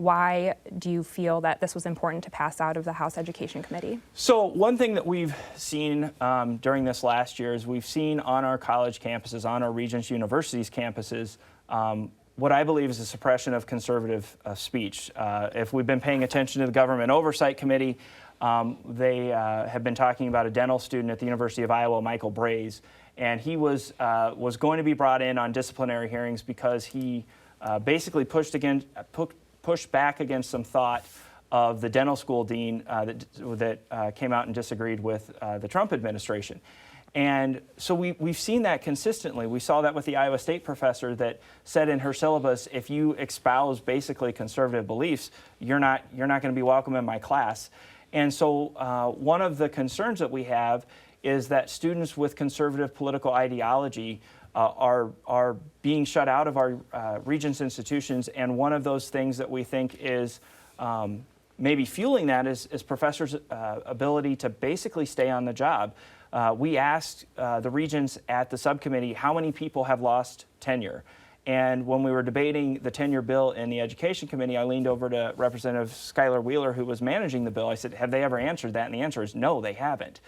Why do you feel that this was important to pass out of the House Education Committee? So one thing that we've seen during this last year is we've seen on our college campuses, on our Regents Universities campuses, what I believe is a suppression of conservative speech. If we've been paying attention to the Government Oversight Committee, they have been talking about a dental student at the University of Iowa, Michael Braze, and he was going to be brought in on disciplinary hearings because he basically pushed back against some thought of the dental school dean that came out and disagreed with the Trump administration. And so we've seen that consistently. We saw that with the Iowa State professor that said in her syllabus, if you espouse basically conservative beliefs, you're not going to be welcome in my class. And so one of the concerns that we have is that students with conservative political ideology are being shut out of our Regents institutions, and one of those things that we think is maybe fueling that is professors' ability to basically stay on the job. We asked the Regents at the subcommittee how many people have lost tenure. And when we were debating the tenure bill in the Education Committee, I leaned over to Representative Schuyler Wheeler, who was managing the bill. I said, have they ever answered that? And the answer is no, they haven't.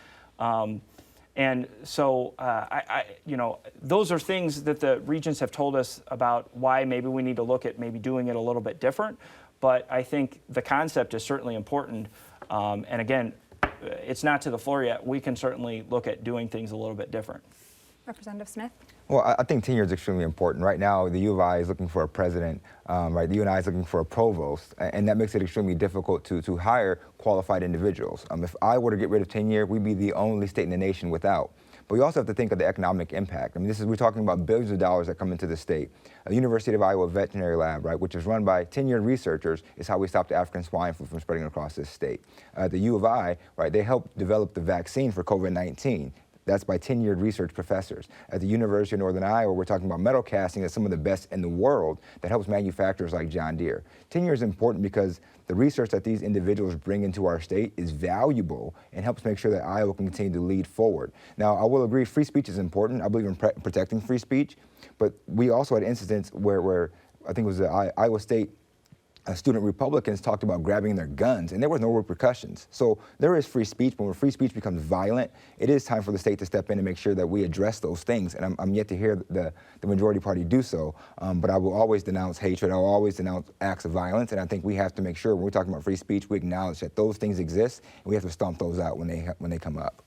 And so, those are things that the Regents have told us about why maybe we need to look at maybe doing it a little bit different. But I think the concept is certainly important. And again, it's not to the floor yet. We can certainly look at doing things a little bit different. Representative Smith? Well, I think tenure is extremely important. Right now, the U of I is looking for a president, right? The UNI is looking for a provost, and that makes it extremely difficult to hire qualified individuals. If I were to get rid of tenure, we'd be the only state in the nation without. But we also have to think of the economic impact. I mean, we're talking about billions of dollars that come into the state. The University of Iowa Veterinary Lab, right, which is run by tenured researchers, is how we stopped the African swine flu from spreading across this state. The U of I, right, they helped develop the vaccine for COVID-19. That's by tenured research professors. At the University of Northern Iowa, we're talking about metal casting that's some of the best in the world that helps manufacturers like John Deere. Tenure is important because the research that these individuals bring into our state is valuable and helps make sure that Iowa can continue to lead forward. Now, I will agree, free speech is important. I believe in protecting free speech, but we also had incidents where I think it was the Iowa State student Republicans talked about grabbing their guns, and there was no repercussions. So there is free speech, but when free speech becomes violent, it is time for the state to step in and make sure that we address those things. And I'm yet to hear the majority party do so, but I will always denounce hatred. I will always denounce acts of violence, and I think we have to make sure when we're talking about free speech, we acknowledge that those things exist, and we have to stomp those out when they come up.